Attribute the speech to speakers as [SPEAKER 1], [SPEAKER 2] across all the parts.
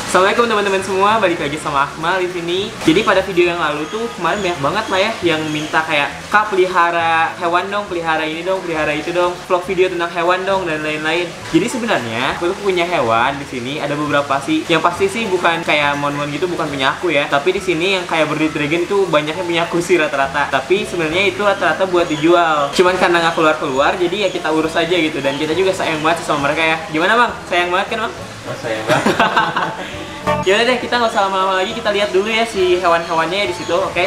[SPEAKER 1] Assalamualaikum teman-teman semua, balik lagi sama Akmal di sini. Jadi pada video yang lalu tuh kemarin banyak banget lah ya yang minta kayak, "Kak, pelihara hewan dong, pelihara ini dong, pelihara itu dong, vlog video tentang hewan dong dan lain-lain." Jadi sebenarnya aku tuh punya hewan di sini, ada beberapa sih. Yang pasti sih bukan kayak mon-mon gitu, bukan punya aku ya. Tapi di sini yang kayak Bearded Dragon itu banyaknya punya aku sih rata-rata. Tapi sebenarnya itu rata-rata buat dijual. Cuman karena nggak keluar-keluar, jadi ya kita urus aja gitu. Dan kita juga sayang banget sama mereka ya. Gimana bang? Sayang banget kan bang?
[SPEAKER 2] Oh, sayang banget.
[SPEAKER 1] Yaudah deh, kita nggak usah lama-lama lagi, kita lihat dulu ya si hewan-hewannya ya di situ, oke?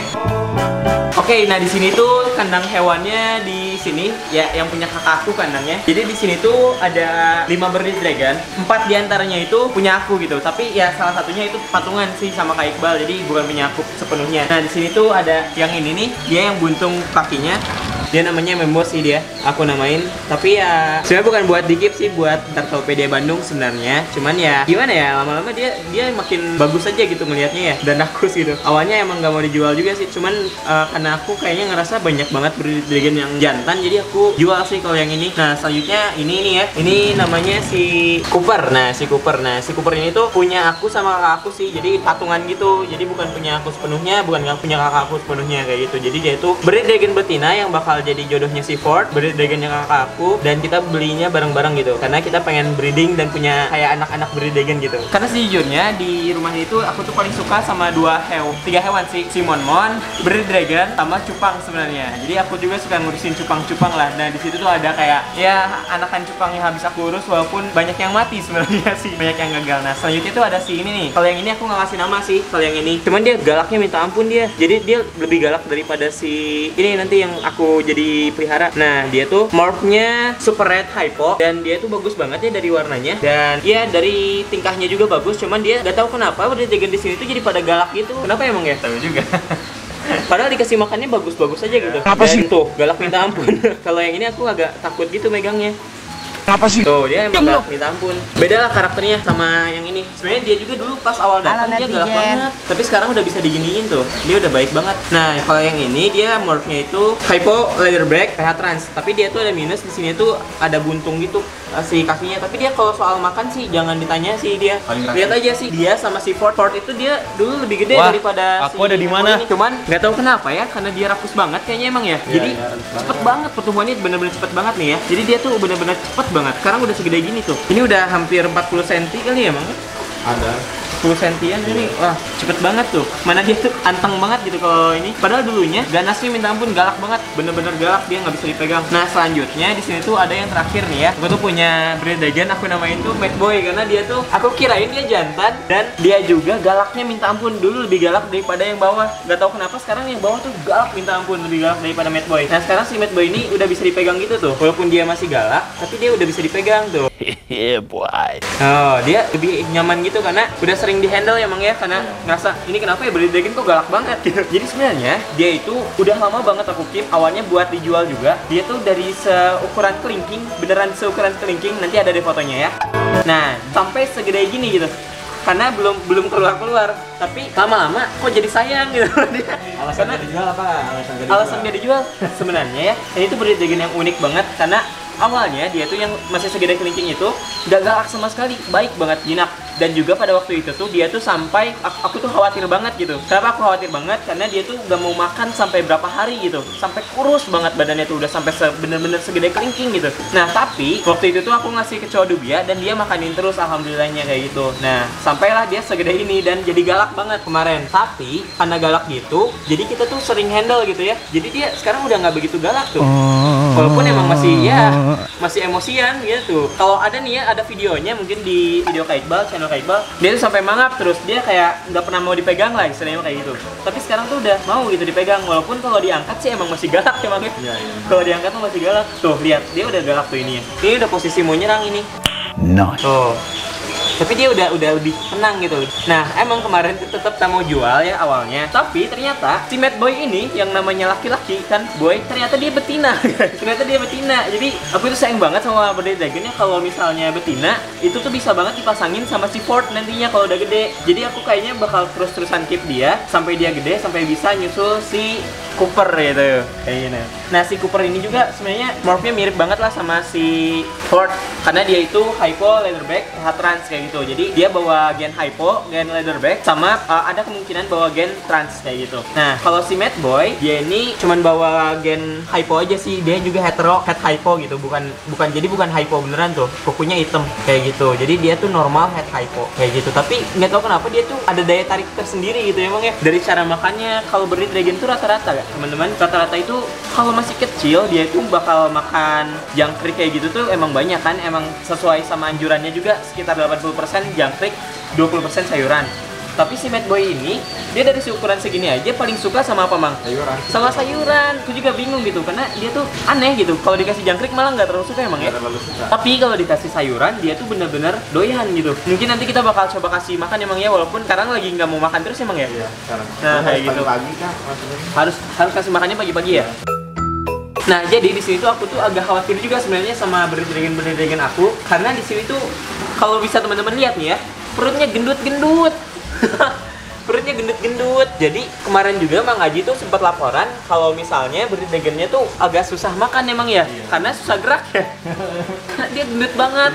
[SPEAKER 1] Oke, nah di sini tuh kandang hewannya di sini ya, yang punya kakakku kandangnya. Jadi di sini tuh ada 5 Bearded Dragon, 4 diantaranya itu punya aku gitu. Tapi ya salah satunya itu patungan sih sama Kak Iqbal, jadi bukan punya aku sepenuhnya. Nah di sini tuh ada yang ini nih, dia yang buntung kakinya. Dia namanya Membos sih dia, aku namain. Tapi ya sebenarnya bukan buat dikip sih, buat Tartopedia Bandung sebenarnya. Cuman ya gimana ya, lama-lama dia makin bagus aja gitu melihatnya ya, dan rakus gitu. Awalnya emang nggak mau dijual juga sih, cuman karena aku kayaknya ngerasa banyak banget Bearded Dragon yang jantan, jadi aku jual sih kalau yang ini. Nah selanjutnya ini nih ya, ini namanya si Cooper. Nah si Cooper ini tuh punya aku sama kakak aku sih, jadi patungan gitu. Jadi bukan punya aku sepenuhnya, bukan nggak punya kakak aku sepenuhnya kayak gitu. Jadi dia itu Bearded Dragon betina yang bakal jadi jodohnya si Ford, Bearded Dragon yang kakak aku, dan kita belinya bareng-bareng gitu karena kita pengen breeding dan punya kayak anak-anak Bearded Dragon gitu. Karena sejujurnya di rumah itu aku tuh paling suka sama 3 hewan sih, si Mon-Mon, Bearded Dragon, sama cupang sebenarnya. Jadi aku juga suka ngurusin cupang-cupang lah. Nah di situ tuh ada kayak ya anakan cupang yang habis aku urus, walaupun banyak yang mati sebenarnya sih, banyak yang gagal. Nah selanjutnya tuh ada si ini nih. Kalau yang ini aku nggak kasih nama sih, kalau yang ini. Cuman dia galaknya minta ampun dia. Jadi dia lebih galak daripada si ini nanti yang aku jadi pelihara. Nah dia tuh morphnya super red hypo, dan dia tuh bagus banget ya dari warnanya, dan ya dari tingkahnya juga bagus. Cuman dia gak tahu kenapa Bearded Dragon di sini tuh jadi pada galak gitu. Kenapa emang ya? Tahu juga. Padahal dikasih makannya bagus-bagus aja gitu.
[SPEAKER 2] Apa sih?
[SPEAKER 1] Tuh galak minta ampun. Kalau yang ini aku agak takut gitu megangnya.
[SPEAKER 2] Apa sih?
[SPEAKER 1] Tuh dia emang galak minta ampun. Beda lah karakternya sama yang ini. Sebenarnya dia juga dulu pas awal datang dia galak banget, tapi sekarang udah bisa diginiin tuh. Dia udah baik banget. Nah kalau yang ini dia morphnya itu Hypo Leatherback PH Trans, tapi dia tuh ada minus di sini tuh ada buntung gitu si kakinya. Tapi dia kalau soal makan sih jangan ditanya sih dia. Lihat aja sih dia sama si Ford itu dia dulu lebih gede daripada
[SPEAKER 2] aku ada di mana?
[SPEAKER 1] Cuman nggak tahu kenapa ya, karena dia rakus banget kayaknya emang ya. Jadi cepet banget pertumbuhannya, bener-bener cepet banget nih ya. Jadi dia tuh bener-bener cepet banget. Sekarang udah segede gini tuh. Ini udah hampir 40 cm kali ya, Bang? Ada 10 cm ini. Wah, cepet banget tuh. Mana dia tuh anteng banget gitu kalau ini. Padahal dulunya ganasnya minta ampun galak banget. Bener-bener galak, dia nggak bisa dipegang. Nah, selanjutnya di sini tuh ada yang terakhir nih ya. Aku tuh punya Bearded Dragon, aku namain tuh Mad Boy karena dia tuh aku kirain dia jantan, dan dia juga galaknya minta ampun. Dulu lebih galak daripada yang bawah. Gak tahu kenapa sekarang yang bawah tuh galak minta ampun, lebih galak daripada Mad Boy. Nah, sekarang si Mad Boy ini udah bisa dipegang gitu tuh. Walaupun dia masih galak, tapi dia udah bisa dipegang tuh.
[SPEAKER 2] Yeah boy.
[SPEAKER 1] Oh, dia lebih nyaman gitu karena udah sering di-handle ya, Mang ya, karena ngerasa ini kenapa ya Bearded Dragon kok galak banget gitu. Jadi sebenarnya dia itu udah lama banget aku keep, awalnya buat dijual juga. Dia tuh dari seukuran kelingking, beneran seukuran kelingking, nanti ada deh fotonya ya. Nah, sampai segede gini gitu. Karena belum keluar, tapi lama-lama kok jadi sayang gitu dia.
[SPEAKER 2] Alasan dia dijual apa?
[SPEAKER 1] Alasan dia dijual sebenarnya ya, ini tuh Bearded Dragon yang unik banget karena awalnya dia tuh yang masih segede kelingking itu gak galak sama sekali, baik banget, jinak. Dan juga pada waktu itu tuh dia tuh sampai aku tuh khawatir banget gitu. Kenapa aku khawatir banget? Karena dia tuh gak mau makan sampai berapa hari gitu, sampai kurus banget badannya tuh, udah sampai bener-bener segede kelingking gitu. Nah tapi waktu itu tuh aku ngasih ke cowok dubia dan dia makanin terus, alhamdulillahnya kayak gitu. Nah sampailah dia segede ini dan jadi galak banget kemarin. Tapi karena galak gitu, jadi kita tuh sering handle gitu ya. Jadi dia sekarang udah nggak begitu galak tuh. Walaupun emang masih emosian gitu. Kalau ada nih ya, ada videonya mungkin di video Kak Iqbal, channel Kak Iqbal, dia tuh sampai mangap terus, dia kayak nggak pernah mau dipegang lah istilahnya kayak gitu. Tapi sekarang tuh udah mau gitu dipegang, walaupun kalau diangkat sih emang masih galak ya, Bang. Iya. Kalau diangkat tuh masih galak. Tuh lihat, dia udah galak tuh ini ya. Ini udah posisi mau nyerang ini. Tuh. Tapi dia udah lebih tenang gitu. Nah emang kemarin tetap tak mau jual ya awalnya, tapi ternyata si Mad Boy ini yang namanya laki-laki kan boy, ternyata dia betina. Ternyata dia betina. Jadi aku itu sayang banget sama Bearded Dragon ya, kalau misalnya betina itu tuh bisa banget dipasangin sama si Ford nantinya kalau udah gede. Jadi aku kayaknya bakal terus-terusan keep dia sampai dia gede, sampai bisa nyusul si Cooper gitu kayak gini. Nah si Cooper ini juga sebenarnya morphnya mirip banget lah sama si Ford karena dia itu hypo, leatherback, trans kayak gitu. Jadi dia bawa gen hypo, gen leatherback, sama ada kemungkinan bawa gen trans kayak gitu. Nah kalau si Mad Boy dia ini cuman bawa gen hypo aja sih, dia juga hetero, het hypo gitu, bukan hypo beneran tuh, kukunya hitam kayak gitu. Jadi dia tuh normal het hypo kayak gitu. Tapi nggak tahu kenapa dia tuh ada daya tarik tersendiri gitu emang ya. Dari cara makannya, kalau Bearded Dragon tuh rata-rata ya teman-teman, rata-rata itu kalau masih kecil dia tuh bakal makan jangkrik kayak gitu tuh emang banyak kan, emang sesuai sama anjurannya juga sekitar 80% jangkrik, 20% sayuran. Tapi si Mad Boy ini, dia dari ukuran segini aja paling suka sama apa, Mang?
[SPEAKER 2] Sayuran.
[SPEAKER 1] Sama sayuran. Aku juga bingung gitu, karena dia tuh aneh gitu. Kalau dikasih jangkrik malah nggak terlalu suka emang ya?
[SPEAKER 2] Nggak terlalu suka.
[SPEAKER 1] Tapi kalau dikasih sayuran, dia tuh bener-bener doyan gitu. Mungkin nanti kita bakal coba kasih makan emang ya, walaupun sekarang lagi nggak mau makan terus emang ya?
[SPEAKER 2] Iya, sekarang.
[SPEAKER 1] Nah, kayak gitu.
[SPEAKER 2] Pagi kah maksudnya?
[SPEAKER 1] Harus kasih makannya pagi-pagi ya? Nah, jadi di sini tuh aku tuh agak khawatir juga sebenarnya sama Bearded Dragon aku, karena di sini tuh kalau bisa teman-teman lihat nih ya, perutnya gendut-gendut. Perutnya gendut-gendut. Jadi kemarin juga Mang Aji tuh sempat laporan kalau misalnya Bearded Dragon-nya tuh agak susah makan emang ya,
[SPEAKER 2] iya.
[SPEAKER 1] karena susah gerak ya. Karena dia gendut banget.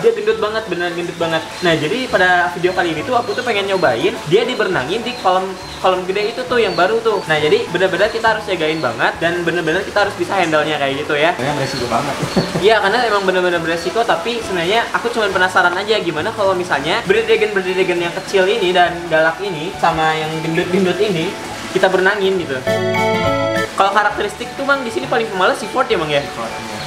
[SPEAKER 1] Dia gendut banget, beneran gendut banget. Nah, jadi pada video kali ini tuh aku tuh pengen nyobain dia dibernangin di kolam gede itu tuh yang baru tuh. Nah, jadi bener-bener kita harus jagain banget dan bener-bener kita harus bisa handle-nya kayak gitu ya.
[SPEAKER 2] Kayaknya beresiko banget.
[SPEAKER 1] Iya, karena emang bener-bener beresiko, tapi sebenarnya aku cuma penasaran aja gimana kalau misalnya Bearded Dragon yang kecil ini dan galak ini sama yang gendut-gendut ini kita berenangin gitu. Kalau karakteristik tuh Mang di sini paling pemalas si Ford ya Mang ya.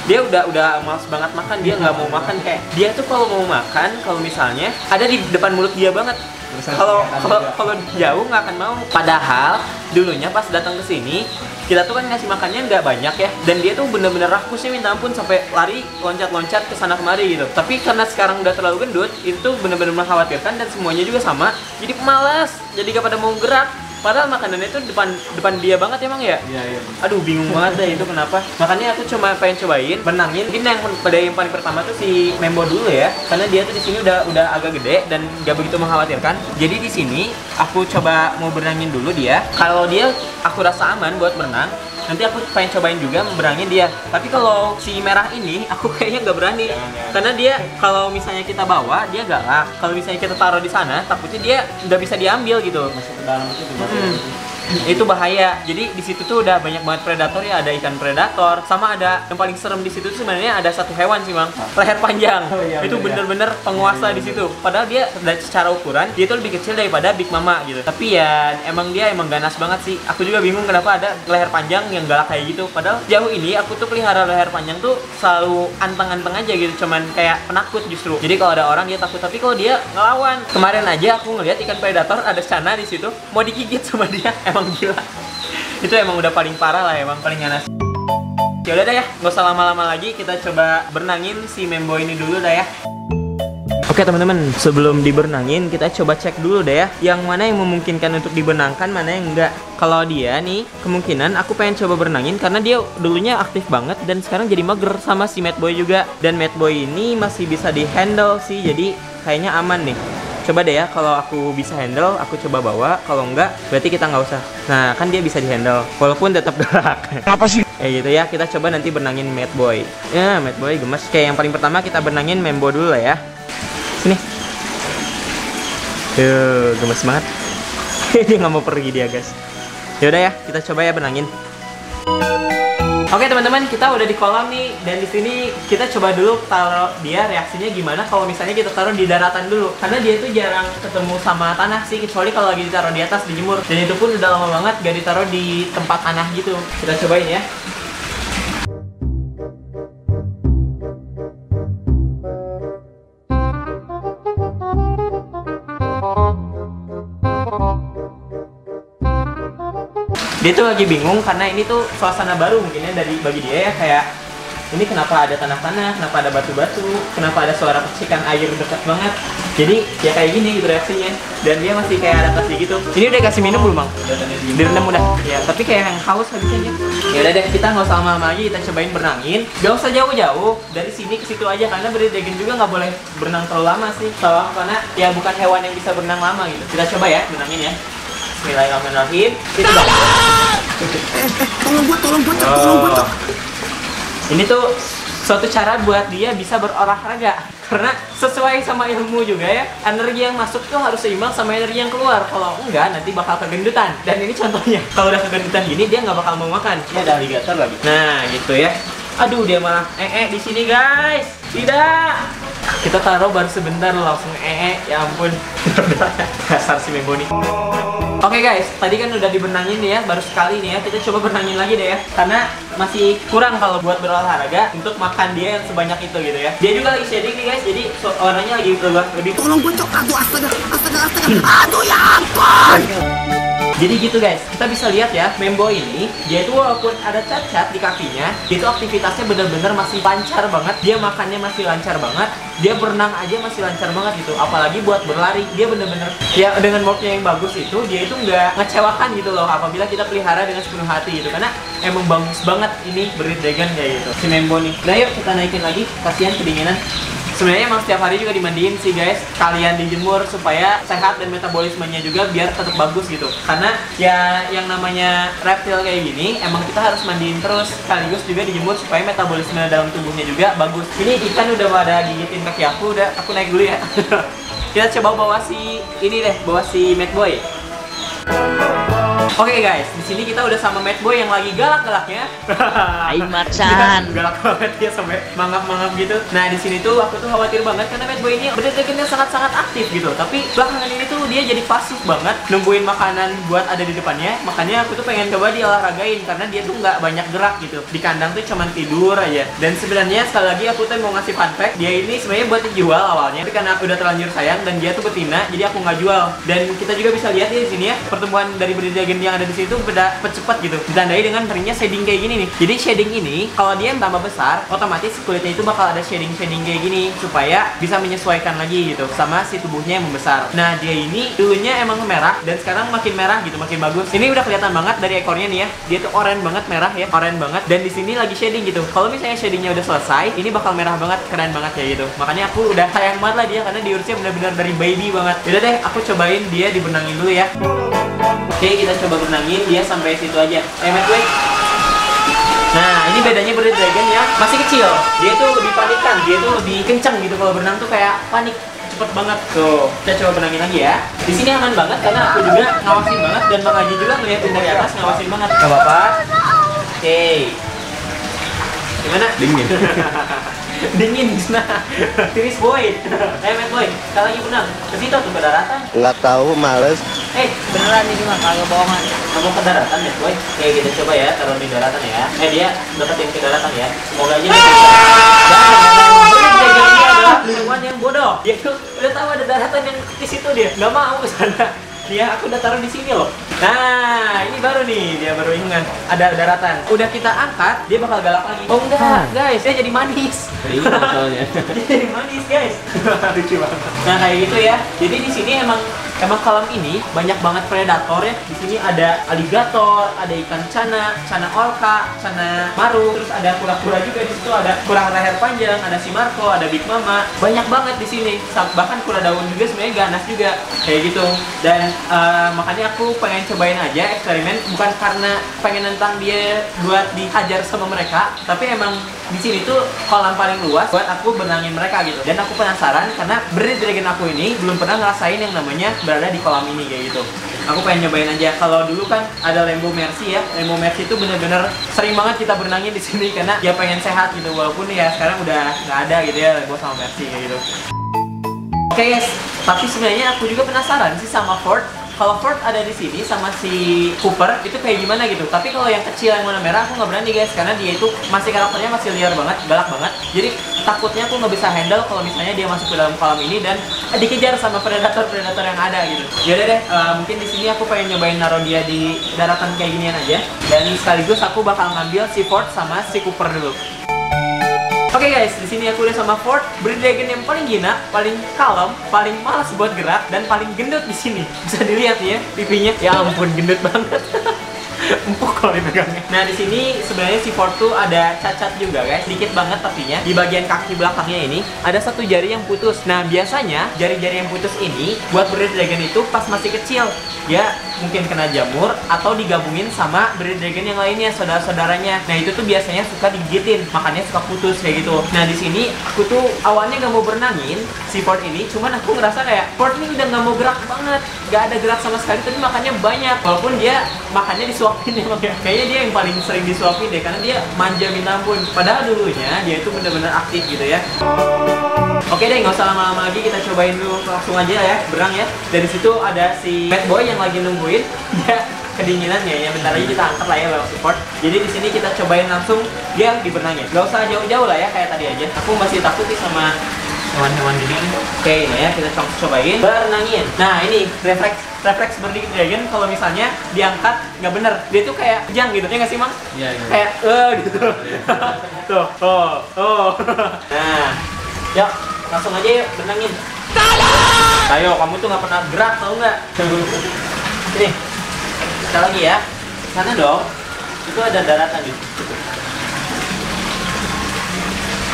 [SPEAKER 1] Dia udah malas banget makan, dia nggak mau makan, kayak dia tuh kalau mau makan kalau misalnya ada di depan mulut dia banget. Kalau jauh nggak akan mau. Padahal dulunya pas datang ke sini kita tuh kan ngasih makannya nggak banyak ya, dan dia tuh bener-bener rakusnya minta ampun sampai lari loncat-loncat ke sana kemari gitu. Tapi karena sekarang udah terlalu gendut, itu bener-bener mengkhawatirkan dan semuanya juga sama. Jadi pemalas, jadi gak pada mau gerak. Padahal makanannya itu depan dia banget emang ya.
[SPEAKER 2] Iya.
[SPEAKER 1] Aduh bingung banget deh itu kenapa. Makanya aku cuma pengen cobain berenangin. Mungkin yang paling pertama tuh si Membo dulu ya, karena dia tuh di sini udah agak gede dan gak begitu mengkhawatirkan. Jadi di sini aku coba mau berenangin dulu dia. Kalau dia aku rasa aman buat berenang, nanti aku pengen cobain juga berangin dia. Tapi kalau si merah ini aku kayaknya nggak berani. Karena dia kalau misalnya kita bawa dia galak. Kalau misalnya kita taruh di sana takutnya dia nggak bisa diambil gitu.
[SPEAKER 2] Masuk ke dalam itu juga.
[SPEAKER 1] Itu bahaya. Jadi di situ tuh udah banyak banget predator ya, ada ikan predator, sama ada yang paling serem di situ tuh sebenarnya ada satu hewan sih Bang, leher panjang.
[SPEAKER 2] Oh, iya,
[SPEAKER 1] itu
[SPEAKER 2] iya.
[SPEAKER 1] bener-bener penguasa di situ. Padahal dia secara ukuran dia tuh lebih kecil daripada Big Mama gitu. Tapi ya dia emang ganas banget sih. Aku juga bingung kenapa ada leher panjang yang galak kayak gitu. Padahal jauh ini aku tuh pelihara leher panjang tuh selalu anteng-anteng aja gitu, cuman kayak penakut justru. Jadi kalau ada orang dia takut, tapi kalau dia ngelawan. Kemarin aja aku ngeliat ikan predator ada sana di situ mau digigit sama dia. Emang gila. Itu emang udah paling parah lah, emang paling ganas. Ya udah deh ya, nggak usah lama-lama lagi, kita coba berenangin si Membo ini dulu dah ya. Oke teman-teman, sebelum diberenangin kita coba cek dulu deh ya, yang mana yang memungkinkan untuk dibenangkan, mana yang enggak. Kalau dia nih, kemungkinan aku pengen coba berenangin karena dia dulunya aktif banget dan sekarang jadi mager, sama si Mad Boy juga. Dan Mad Boy ini masih bisa di-handle sih, jadi kayaknya aman nih. Coba deh ya, kalau aku bisa handle, aku coba bawa. Kalau enggak, berarti kita nggak usah. Nah, kan dia bisa di-handle, walaupun tetap gerak.
[SPEAKER 2] Apa sih?
[SPEAKER 1] Kayak gitu ya, kita coba nanti berenangin Mad Boy. Ya, Mad Boy gemes. Kayak yang paling pertama kita berenangin Membo dulu lah ya. Sini. Tuh, gemes banget. Dia nggak mau pergi dia, guys. Yaudah ya, kita coba ya benangin. Oke teman-teman, kita udah di kolam nih, dan di sini kita coba dulu taruh dia reaksinya gimana kalau misalnya kita taruh di daratan dulu, karena dia itu jarang ketemu sama tanah sih, kecuali kalau lagi ditaruh di atas dijemur, dan itu pun udah lama banget gak ditaruh di tempat tanah gitu. Kita cobain ya. Dia tuh lagi bingung karena ini tuh suasana baru mungkinnya bagi dia ya, kayak ini kenapa ada tanah-tanah, kenapa ada batu-batu, kenapa ada suara percikan air dekat banget. Jadi ya kayak gini gitu reaksinya, dan dia masih kayak adaptasi gitu. Ini udah kasih minum belum Bang? Direndam udah. Ya, tapi kayak yang haus habisnya. Ya udah deh, kita nggak usah lama-lama lagi, kita cobain berenangin. Gak usah jauh-jauh, dari sini ke situ aja, karena Bearded Dragon juga nggak boleh berenang terlalu lama sih. Soalnya karena ya bukan hewan yang bisa berenang lama gitu. Kita coba ya berenangin ya. Bismillahirrahmanirrahim. Itu dong.
[SPEAKER 3] Tolong gua, Cok.
[SPEAKER 1] Ini tuh suatu cara buat dia bisa berolahraga. Karena sesuai sama ilmu juga ya, energi yang masuk tuh harus seimbang sama energi yang keluar. Kalau enggak, nanti bakal kegendutan. Dan ini contohnya, kalau udah kegendutan gini, dia nggak bakal mau makan. Ini ada alligator lagi. Nah, gitu ya. Aduh, dia malah di sini guys. Tidak. Kita taruh baru sebentar langsung ya ampun. Dasar si Membo nih. Oke guys, tadi kan udah dibenangin nih ya, baru sekali nih ya. Kita coba benangin lagi deh ya. Karena masih kurang kalau buat berolahraga untuk makan dia yang sebanyak itu gitu ya. Dia juga lagi shading nih guys, jadi warnanya lagi lebih.
[SPEAKER 3] Tolong gua, Cok. Aduh, astaga. Aduh, ya ampun.
[SPEAKER 1] Jadi gitu guys, kita bisa lihat ya, Membo ini, dia itu walaupun ada cacat di kakinya, dia itu aktivitasnya bener-bener masih lancar banget. Dia makannya masih lancar banget, dia berenang aja masih lancar banget gitu. Apalagi buat berlari, dia bener-bener ya dengan worknya yang bagus itu, dia itu nggak ngecewakan gitu loh apabila kita pelihara dengan sepenuh hati gitu. Karena emang bagus banget ini Breed Dragon kayak gitu, si Membo nih. Nah yuk kita naikin lagi, kasihan kedinginan. Sebenarnya emang setiap hari juga dimandiin sih guys, kalian dijemur supaya sehat dan metabolismenya juga biar tetap bagus gitu. Karena ya yang namanya reptil kayak gini emang kita harus mandiin terus, sekaligus juga dijemur supaya metabolisme dalam tubuhnya juga bagus. Ini ikan udah pada gigitin kaki aku naik dulu ya. Kita coba bawa si Mad Boy. Oke guys, di sini kita udah sama Mad Boy yang lagi galak-galaknya.
[SPEAKER 4] Hai macan.
[SPEAKER 1] Galak banget ya sampai mangap-mangap gitu. Nah di sini tuh aku tuh khawatir banget karena Mad Boy ini bener-bener sangat-sangat aktif gitu. Tapi belakangan ini tuh dia jadi pasif banget, nungguin makanan buat ada di depannya. Makanya aku tuh pengen coba dia olahragain karena dia tuh nggak banyak gerak gitu. Di kandang tuh cuman tidur aja. Dan sebenarnya sekali lagi aku tuh mau ngasih fun fact, dia ini sebenarnya buat dijual awalnya. Tapi karena aku udah terlanjur sayang dan dia tuh betina, jadi aku nggak jual. Dan kita juga bisa lihat ya di sini ya, pertumbuhan dari Breed Dragon yang ada di situ beda cepat gitu, ditandai dengan terinya shading kayak gini nih. Jadi shading ini kalau dia tambah besar, otomatis kulitnya itu bakal ada shading kayak gini supaya bisa menyesuaikan lagi gitu sama si tubuhnya yang membesar. Nah dia ini dulunya emang merah dan sekarang makin merah gitu, makin bagus. Ini udah kelihatan banget dari ekornya nih ya, dia tuh oranye banget, merah ya, oranye banget. Dan di sini lagi shading gitu. Kalau misalnya shadingnya udah selesai, ini bakal merah banget, keren banget ya gitu. Makanya aku udah sayang banget lah dia karena diurusnya benar-benar dari baby banget. Yaudah deh, aku cobain dia dibenangin dulu ya. Oke, kita coba benangin dia sampai situ aja. Mad Boy. Nah, ini bedanya Breed Dragon ya, masih kecil. Dia tuh lebih panikan, dia tuh lebih kencang gitu kalau berenang tuh kayak panik. Cepet banget tuh. Kita coba benangin lagi ya. Di sini aman banget karena aku juga ngawasin banget dan Bang Haji juga ngeliatin dari atas, ngawasin banget. Gak apa-apa. Oke. Gimana? Dingin. Dingin nah. Tiris boy. Mad Boy, sekali lagi benang. Ke situ tuh ke daratan.
[SPEAKER 2] Nggak tahu, males.
[SPEAKER 4] Beneran ini mah kagak bohongan.
[SPEAKER 1] Kamu ke daratan Mad Boy. Oke, kita coba ya, taruh di daratan ya. Dia deketin ke daratan ya. Semoga aja dia bisa. Dan Breed Dragon ini adalah hewan yang bodoh. Dia tuh udah tahu ada daratan yang di situ dia. Nggak mau ke sana. Dia aku udah taruh di sini loh. Nah, ini baru nih, dia baru ingat ada daratan. Udah kita angkat, dia bakal galak lagi. Oh enggak, guys, dia jadi manis. Dia jadi manis, guys. Lucu banget. Nah, kayak gitu ya. Jadi di sini emang kolam ini banyak banget predator ya. Di sini ada alligator, ada ikan cana, cana orca, cana maru, terus ada kura-kura juga di situ, ada kura leher panjang, ada si Marco, ada Big Mama. Banyak banget di sini. Bahkan kura daun juga sebenarnya ganas juga. Kayak gitu. Dan makanya aku pengen cobain aja eksperimen, bukan karena pengen nentang dia buat dihajar sama mereka, tapi emang di sini tuh kolam paling luas buat aku benangin mereka gitu. Dan aku penasaran karena Breed Dragon aku ini belum pernah ngerasain yang namanya berada di kolam ini kayak gitu. Aku pengen nyobain aja. Kalau dulu kan ada Lembo Mercy ya. Lembo Mercy itu bener-bener sering banget kita berenangin di sini karena dia pengen sehat gitu. Walaupun ya sekarang udah nggak ada gitu ya Lembo sama Mercy kayak gitu. Oke guys, tapi sebenarnya aku juga penasaran sih sama Ford. Kalau Ford ada di sini sama si Cooper itu kayak gimana gitu. Tapi kalau yang kecil yang warna merah aku nggak berani guys, karena dia itu masih karakternya masih liar banget, galak banget. Jadi takutnya aku nggak bisa handle kalau misalnya dia masuk ke dalam kolam ini dan dikejar sama predator-predator yang ada gitu. Yaudah deh, mungkin di sini aku pengen nyobain naruh dia di daratan kayak ginian aja. Dan sekaligus aku bakal ngambil si Ford sama si Cooper dulu. Oke guys, di sini aku udah sama Ford, Breed Dragon yang paling jinak, paling kalem, paling malas buat gerak, dan paling gendut di sini. Bisa dilihat ya, pipinya. Ya ampun, gendut banget. empuk kalau dipegangnya. Nah di sini sebenarnya si Ford tuh ada cacat juga guys, dikit banget tapinya. Di bagian kaki belakangnya ini ada satu jari yang putus. Nah biasanya jari-jari yang putus ini buat Bearded Dragon itu pas masih kecil ya mungkin kena jamur atau digabungin sama Bearded Dragon yang lainnya, saudara-saudaranya. Nah itu tuh biasanya suka digigitin, makanya suka putus kayak gitu. Nah di sini aku tuh awalnya nggak mau berenangin si Ford ini, cuman aku ngerasa kayak Ford ini udah nggak mau gerak banget, nggak ada gerak sama sekali, tapi makannya banyak. Walaupun dia makannya disuapin ya, kayaknya dia yang paling sering disuapin deh, karena dia manja minta ampun. Padahal dulunya dia itu bener-bener aktif gitu ya. Oke deh, nggak usah lama-lama lagi, kita cobain dulu langsung aja ya, berang ya. Dari situ ada si Mad Boy yang lagi nungguin, dia kedinginan ya, bentar lagi kita angkat lah ya lewat support. Jadi di sini kita cobain langsung dia dibernangin. Nggak usah jauh-jauh lah ya, kayak tadi aja. Aku masih takut sih sama hewan-hewan gini. Oke, ini ya kita cobain berenangin. Nah ini refleks Bearded Dragon kalau misalnya diangkat nggak bener, dia tuh kayak kejang gitu ya nggak sih Mang?
[SPEAKER 2] Iya, iya.
[SPEAKER 1] Kayak gitu. Tuh, Nah, yuk langsung aja yuk berenangin. Ayo, kamu tuh nggak pernah gerak tau nggak? Sini, kita lagi ya. Sana dong. Itu ada daratan gitu.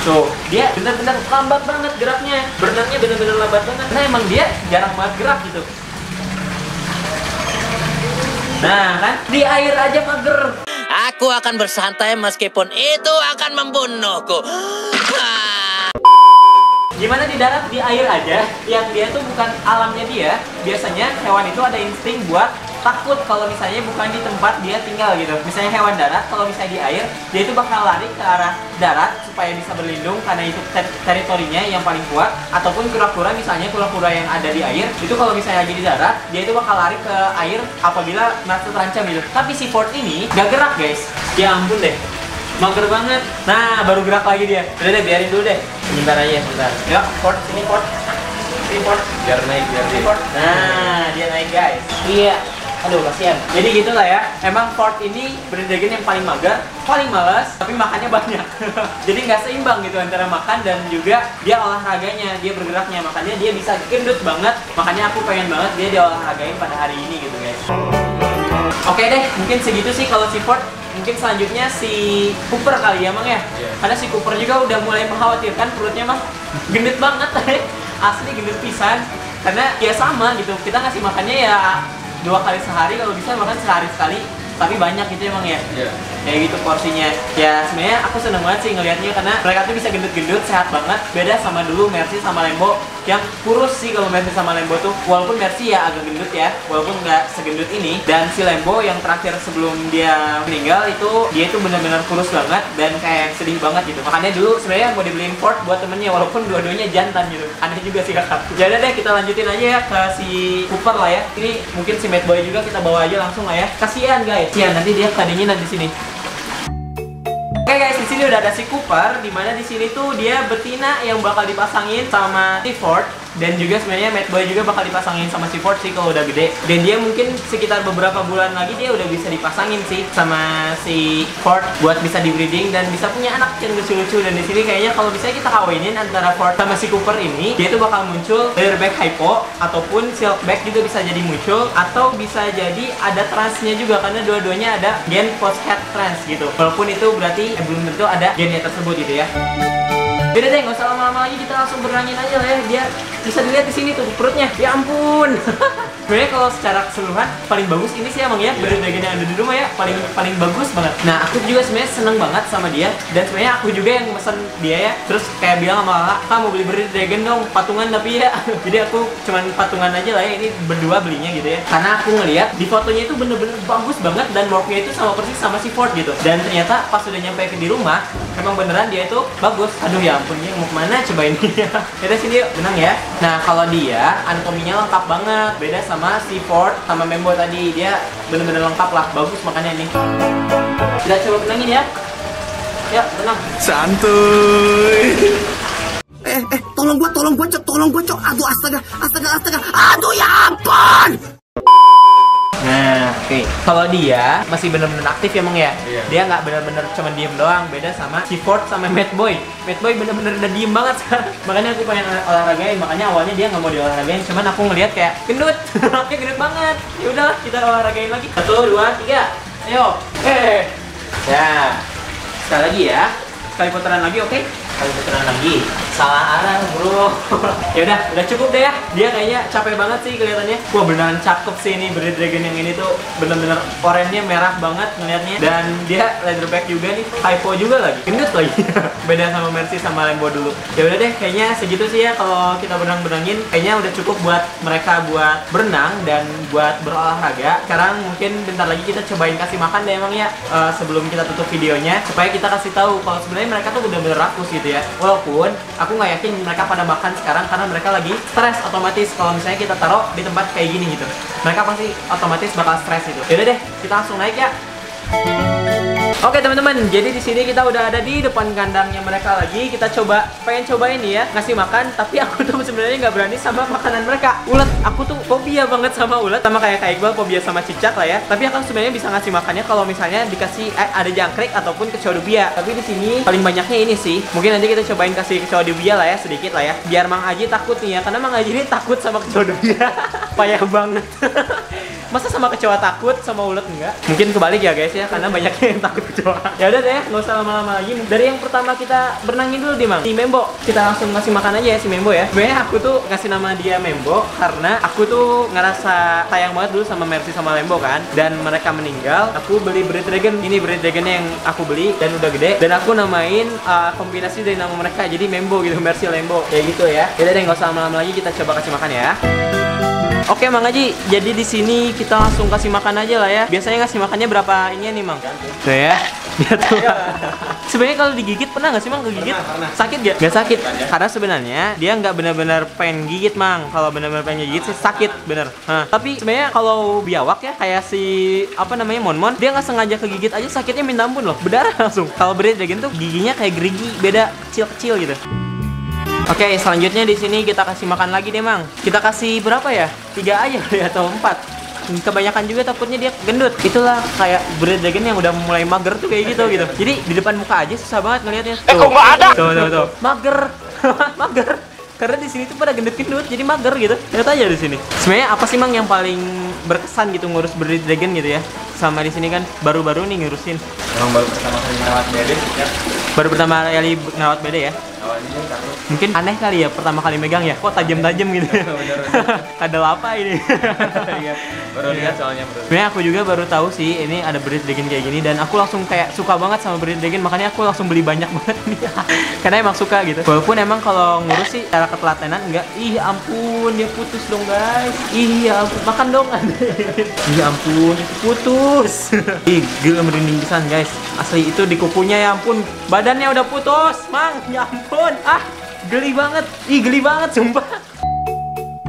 [SPEAKER 1] Tuh, dia bener-bener lambat banget geraknya. Berenangnya bener-bener lambat banget. Nah emang dia jarang banget gerak gitu. Nah kan, di air aja mager.
[SPEAKER 4] Aku akan bersantai meskipun itu akan membunuhku.
[SPEAKER 1] Gimana di darat, di air aja, yang dia tuh bukan alamnya dia. Biasanya hewan itu ada insting buat takut kalau misalnya bukan di tempat dia tinggal gitu. Misalnya hewan darat, kalau misalnya di air, dia itu bakal lari ke arah darat supaya bisa berlindung karena itu teritorinya yang paling kuat. Ataupun kura-kura, misalnya kura-kura yang ada di air, itu kalau misalnya lagi di darat, dia itu bakal lari ke air apabila merasa terancam gitu. Tapi si Ford ini gak gerak guys. Ya ampun deh, mager banget. Nah, baru gerak lagi dia. Udah deh, biarin dulu deh. Sebentar aja, sebentar. Yuk, Ford, sini Ford. Sini Ford.
[SPEAKER 2] Biar naik, biar
[SPEAKER 1] Sini
[SPEAKER 2] naik.
[SPEAKER 1] Ford. Nah, dia naik guys. Iya. Aduh, kasihan. Jadi gitulah ya. Emang Ford ini Bearded Dragon yang paling mager, paling malas, tapi makannya banyak. Jadi nggak seimbang gitu antara makan dan juga dia olahraganya, dia bergeraknya. Makanya dia bisa gendut banget. Makanya aku pengen banget dia diolahragain pada hari ini gitu guys. Oke deh, mungkin segitu sih kalau si Ford. Mungkin selanjutnya si Cooper kali ya Mang ya. Karena si Cooper juga udah mulai mengkhawatirkan perutnya Mang. Gendut banget asli gendut pisan. Karena ya sama gitu, kita ngasih makannya ya 2 kali sehari, kalau bisa makan sehari sekali, tapi banyak gitu emang ya. Kayak gitu porsinya. Ya sebenarnya aku seneng banget sih ngelihatnya karena mereka tuh bisa gendut-gendut, sehat banget. Beda sama dulu Mercy sama Lembo yang kurus sih. Kalau Mercy sama Lembo tuh, walaupun Mercy ya agak gendut ya, walaupun nggak segendut ini. Dan si Lembo yang terakhir sebelum dia meninggal itu, dia itu benar-benar kurus banget dan kayak sedih banget gitu. Makanya dulu sebenarnya mau dibeliin Ford buat temennya, walaupun dua-duanya jantan gitu. Aneh juga sih kakak. Jadi deh kita lanjutin aja ya ke si Cooper lah ya. Ini mungkin si Mad Boy juga kita bawa aja langsung lah ya. Kasihan guys. Kasihan nanti dia kedinginan di sini. Oke guys, di sini udah ada si Cooper, dimana di sini tuh dia betina yang bakal dipasangin sama si Ford. Dan juga sebenarnya Mad Boy juga bakal dipasangin sama si Ford sih kalau udah gede. Dan dia mungkin sekitar beberapa bulan lagi dia udah bisa dipasangin sih sama si Ford buat bisa di breeding dan bisa punya anak yang lucu-lucu. Dan di sini kayaknya kalau misalnya kita kawinin antara Ford sama si Cooper ini, dia tuh bakal muncul Leatherback Hypo ataupun Silkback juga bisa jadi muncul, atau bisa jadi ada transnya juga karena dua-duanya ada gen post-head trans gitu. Walaupun itu berarti belum tentu ada gennya tersebut gitu ya. Beda deh, nggak usah lama-lama lagi, kita langsung berangin aja lah ya. Dia bisa dilihat di sini tuh perutnya. Ya ampun. Sebenarnya kalau secara keseluruhan paling bagus ini sih emang ya, Bearded Dragon yang ada di rumah ya, paling bagus banget. Nah aku juga sebenarnya seneng banget sama dia, dan sebenarnya aku juga yang mesen dia ya. Terus kayak bilang sama Lala, "Kak mau beli Bearded Dragon dong, patungan tapi ya." Jadi aku cuman patungan aja lah ya, ini berdua belinya gitu ya. Karena aku ngeliat di fotonya itu bener-bener bagus banget dan worknya itu sama persis sama si Ford gitu. Dan ternyata pas udah nyampe di rumah, emang beneran dia itu bagus. Aduh ya ampun, dia mau kemana coba ini ya. Yaudah sini yuk, benang ya. Nah kalau dia anatominya lengkap banget, beda sama si Ford sama Membo tadi. Dia bener-bener lengkap lah, bagus makanya ini. Kita coba benangin ya. Ya, benang.
[SPEAKER 2] Santuy.
[SPEAKER 3] Tolong gua, Cok. Aduh, astaga. Aduh, ya ampun.
[SPEAKER 1] Nah, oke. Kalau dia masih bener-bener aktif ya, Mang ya.
[SPEAKER 2] Iya.
[SPEAKER 1] Dia nggak bener-bener cuma diem doang. Beda sama si Ford sama Mad Boy. Mad Boy bener-bener udah diem banget sekarang. Makanya aku pengen olahragain. Makanya awalnya dia nggak mau diolahragain. Cuman aku ngeliat kayak gendut. Dia gendut banget. Ya udahlah, kita olahragain lagi. 1, 2, 3. Ayo. Ya. Sekali lagi ya. Sekali putaran lagi, oke? Sekali putaran lagi. Salah arah, bro. Ya udah cukup deh ya. Dia kayaknya capek banget sih kelihatannya. Wah, beneran cakep sih ini Breed Dragon yang ini tuh. Bener-bener oranye merah banget ngelihatnya. Dan dia leatherback juga nih. Hypo juga lagi. Gendut lagi. Beda sama Mercy sama Lambo dulu. Ya udah deh, kayaknya segitu sih ya kalau kita berenang-berenangin. Kayaknya udah cukup buat mereka buat berenang dan buat berolahraga. Sekarang mungkin bentar lagi kita cobain kasih makan deh emang ya. Sebelum kita tutup videonya, supaya kita kasih tahu kalau sebenarnya mereka tuh udah bener rakus gitu ya. Walaupun aku nggak yakin mereka pada makan sekarang karena mereka lagi stres otomatis kalau misalnya kita taruh di tempat kayak gini gitu. Mereka pasti otomatis bakal stres gitu. Yaudah deh, kita langsung naik ya. Oke teman-teman, jadi di sini kita udah ada di depan kandangnya mereka lagi. Kita pengen cobain nih ya ngasih makan, tapi aku tuh sebenarnya nggak berani sama makanan mereka. Ulet, aku tuh fobia banget sama ulet, sama kayak Iqbal fobia sama cicak lah ya. Tapi aku sebenarnya bisa ngasih makannya kalau misalnya dikasih ada jangkrik ataupun kecoa dubia. Tapi di sini paling banyaknya ini sih. Mungkin nanti kita cobain kasih kecoa dubia lah ya, sedikit lah ya. Biar Mang Aji takut nih ya, karena Mang Aji ini takut sama kecoa dubia. Payah banget. Masa sama kecoa takut, sama ulet enggak? Mungkin kebalik ya guys ya, karena banyaknya yang takut kecoa. Ya udah deh, nggak usah lama-lama lagi. Dari yang pertama kita berenangin dulu deh, Mang. Si Membo. Kita langsung ngasih makan aja ya si Membo ya. Sebenarnya aku tuh ngasih nama dia Membo karena aku tuh ngerasa sayang banget dulu sama Mercy sama Lambo kan. Dan mereka meninggal, aku beli Breed Dragon. Ini Breed Dragonnya yang aku beli dan udah gede. Dan aku namain kombinasi dari nama mereka, jadi Membo gitu, Mercy Lambo. Kayak gitu ya. Ya udah deh, nggak usah lama-lama lagi, kita coba kasih makan ya. Oke Mang Aji, jadi di sini kita langsung kasih makan aja lah ya. Biasanya ngasih makannya berapa ini nih Mang? Tuh ya, dia tuh. Sebenarnya kalau digigit pernah nggak sih Mang kegigit?
[SPEAKER 2] Pernah.
[SPEAKER 1] Sakit gak? Gak sakit, karena sebenarnya dia nggak benar-benar pengen gigit Mang. Kalau benar-benar pengen gigit sih sakit bener. Tapi sebenarnya kalau biawak ya kayak si apa namanya Monmon, dia nggak sengaja kegigit aja sakitnya minta ampun loh, berdarah langsung. Kalau Breed Dragon tuh giginya kayak gerigi, beda kecil-kecil gitu. Oke, selanjutnya di sini kita kasih makan lagi deh, Mang. Kita kasih berapa ya? 3 aja ya atau 4. Kebanyakan juga takutnya dia gendut. Itulah kayak Breed Dragon yang udah mulai mager tuh kayak gitu. Jadi di depan muka aja susah banget ngelihatnya.
[SPEAKER 4] Kok nggak ada?
[SPEAKER 1] Tuh. Mager. Mager. Karena di sini tuh pada gendut-gendut, jadi mager gitu. Lihat aja di sini. Sebenarnya apa sih Mang yang paling berkesan gitu ngurus Breed Dragon gitu ya? Sama di sini kan baru-baru nih ngurusin.
[SPEAKER 2] Emang baru pertama kali ngerawat bebek ya.
[SPEAKER 1] Baru pertama kali ngerawat bede ya?
[SPEAKER 2] Awalnya takut.
[SPEAKER 1] Mungkin aneh kali ya pertama kali megang ya, kok tajam-tajam gitu. Ada apa ini?
[SPEAKER 2] Iya, baru lihat soalnya bro.
[SPEAKER 1] Sebenarnya aku juga baru tahu sih ini ada Breed Dragon kayak gini dan aku langsung kayak suka banget sama Breed Dragon, makanya aku langsung beli banyak banget nih. Karena emang suka gitu. Walaupun emang kalau ngurus sih cara ketelatenan enggak. Ih ampun, dia putus dong guys. Ih ya ampun, makan dong. Ih ampun, itu putus. Ih gila merinding pisan guys. Asli itu di kukunya ya ampun, badannya udah putus, Mang. Ya ampun. Ah, geli banget. Ih, geli banget sumpah.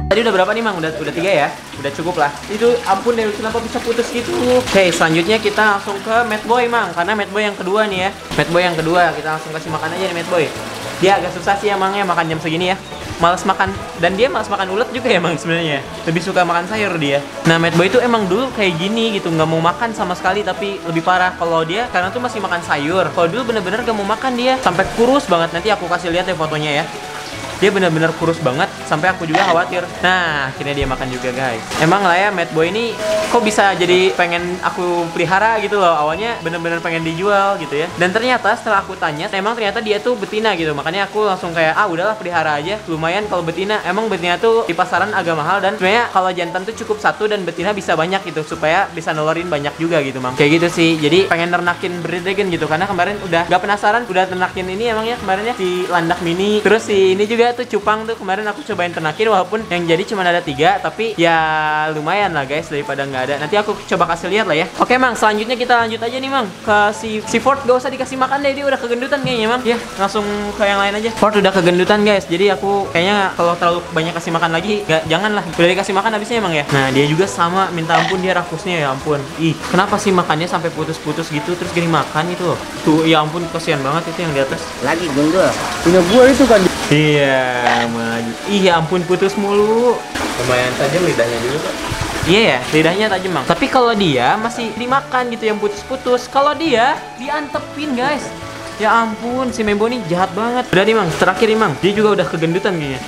[SPEAKER 1] Tadi udah berapa nih Mang? Udah 3 ya? Udah cukup lah. Itu ampun deh, kenapa bisa putus gitu. Oke, selanjutnya kita langsung ke Mad Boy Mang. Karena Mad Boy yang kedua nih ya. Mad Boy yang kedua, kita langsung kasih makan aja nih Mad Boy. Dia agak susah sih emang ya makan jam segini ya. Males makan, dan dia males makan ulet juga ya Mang sebenarnya. Lebih suka makan sayur dia. Nah Mad Boy itu emang dulu kayak gini gitu, nggak mau makan sama sekali. Tapi lebih parah kalau dia karena tuh masih makan sayur. Kalau dulu bener-bener gak mau makan dia, sampai kurus banget. Nanti aku kasih lihat deh fotonya ya. Dia benar-benar kurus banget sampai aku juga khawatir. Nah, akhirnya dia makan juga, guys. Emang lah ya, Mad Boy ini kok bisa jadi pengen aku pelihara gitu loh. Awalnya benar-benar pengen dijual gitu ya. Dan ternyata setelah aku tanya, emang ternyata dia tuh betina gitu. Makanya aku langsung kayak, ah udahlah pelihara aja. Lumayan kalau betina. Emang betina tuh di pasaran agak mahal, dan sebenarnya kalau jantan tuh cukup 1 dan betina bisa banyak gitu, supaya bisa nolorin banyak juga gitu, Mang. Kayak gitu sih. Jadi pengen ternakin Breed Dragon gitu, karena kemarin udah gak penasaran, udah ternakin ini emangnya kemarin ya si landak mini. Terus si ini juga tuh cupang tuh kemarin aku cobain ternakin, walaupun yang jadi cuma ada 3, tapi ya lumayan lah guys daripada nggak ada. Nanti aku coba kasih lihat lah ya. Oke Mang, selanjutnya kita lanjut aja nih Mang ke si Ford. Gak usah dikasih makan deh, dia udah kegendutan kayaknya Mang. Ya langsung ke yang lain aja. Ford udah kegendutan guys, jadi aku kayaknya kalau terlalu banyak kasih makan lagi jangan lah, udah dikasih makan habisnya Mang ya. Nah dia juga sama, minta ampun dia rakusnya, ya ampun. Ih kenapa sih makannya sampai putus-putus gitu, terus gini makan itu loh. Tuh ya ampun, kasihan banget itu yang di atas.
[SPEAKER 3] Lagi gundul. Punya gua itu kan.
[SPEAKER 1] Iya, maju. Ih, ya ampun putus mulu.
[SPEAKER 2] Lumayan tajam lidahnya juga kok.
[SPEAKER 1] Iya ya, lidahnya tajam Mang. Tapi kalau dia masih dimakan gitu yang putus-putus. Kalau dia diantepin guys. Ya ampun, si Membo nih jahat banget. Udah nih Mang, terakhir nih Mang. Dia juga udah kegendutan kayaknya.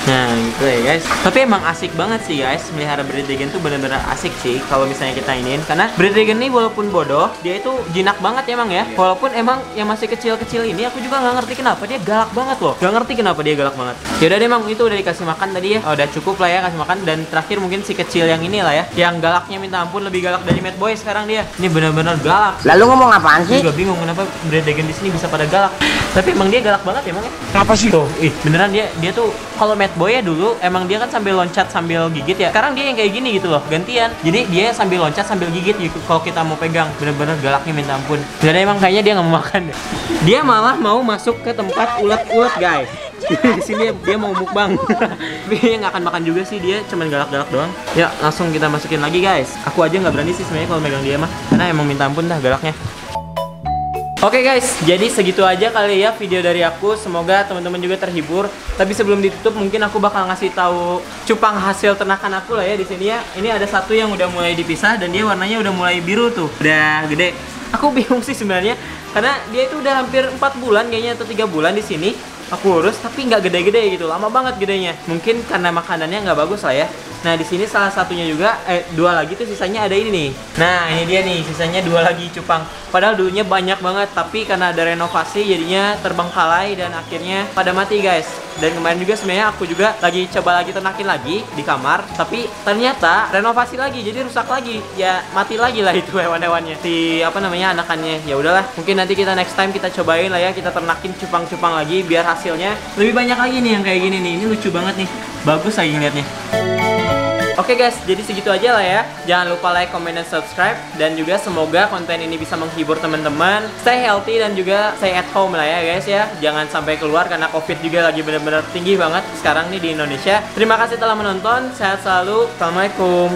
[SPEAKER 1] Nah gitu ya guys. Tapi emang asik banget sih guys, melihara Breed Dragon tuh bener-bener asik sih kalau misalnya kita iniin. Karena Breed Dragon nih walaupun bodoh, dia itu jinak banget ya Mang ya. Walaupun emang yang masih kecil-kecil ini aku juga nggak ngerti kenapa dia galak banget loh. Gak ngerti kenapa dia galak banget. Ya udah deh Mang, itu udah dikasih makan tadi ya. Oh, udah cukup lah ya kasih makan. Dan terakhir mungkin si kecil yang ini lah ya, yang galaknya minta ampun, lebih galak dari Mad Boy sekarang dia. Ini bener-bener galak.
[SPEAKER 3] Lalu ngomong apaan
[SPEAKER 1] Aku
[SPEAKER 3] sih?
[SPEAKER 1] juga bingung kenapa Breed Dragon di sini bisa pada galak. Tapi emang dia galak banget ya Mang ya.
[SPEAKER 3] Apa sih?
[SPEAKER 1] Tuh, beneran dia tuh kalau Mad Boy ya dulu emang dia kan sambil loncat sambil gigit ya. Sekarang dia yang kayak gini gitu loh, gantian. Jadi dia sambil loncat sambil gigit gitu kalau kita mau pegang. Bener-bener galaknya minta ampun. Jadi emang kayaknya dia nggak mau makan deh. Dia malah mau masuk ke tempat ulet-ulet guys. Di sini dia mau mukbang. Tapi dia nggak akan makan juga sih, dia cuman galak-galak doang. Ya langsung kita masukin lagi guys. Aku aja nggak berani sih sebenarnya kalau megang dia mah, karena emang minta ampun dah galaknya. Oke guys, jadi segitu aja kali ya video dari aku. Semoga teman-teman juga terhibur. Tapi sebelum ditutup mungkin aku bakal ngasih tahu cupang hasil ternakan aku lah ya di sini ya. Ini ada satu yang udah mulai dipisah dan dia warnanya udah mulai biru tuh. Udah gede. Aku bingung sih sebenarnya karena dia itu udah hampir 4 bulan kayaknya atau 3 bulan di sini. Aku urus tapi nggak gede-gede gitu, lama banget gedenya. Mungkin karena makanannya nggak bagus lah ya. Nah di sini salah satunya juga, 2 lagi tuh sisanya ada ini nih. Nah ini dia nih, sisanya 2 lagi cupang. Padahal dulunya banyak banget, tapi karena ada renovasi jadinya terbengkalai dan akhirnya pada mati guys. Dan kemarin juga sebenarnya aku juga lagi coba lagi ternakin lagi di kamar, tapi ternyata renovasi lagi jadi rusak lagi. Ya mati lagi lah itu hewan-hewannya. Si apa namanya anakannya. Ya udahlah, mungkin nanti kita next time kita cobain lah ya, kita ternakin cupang-cupang lagi biar hasilnya lebih banyak lagi nih yang kayak gini nih. Ini lucu banget nih. Bagus lagi ngeliatnya. Oke guys, jadi segitu aja lah ya. Jangan lupa like, comment, dan subscribe. Dan juga semoga konten ini bisa menghibur teman-teman. Stay healthy dan juga stay at home lah ya guys ya. Jangan sampai keluar karena COVID juga lagi bener-bener tinggi banget sekarang nih di Indonesia. Terima kasih telah menonton. Sehat selalu. Assalamualaikum.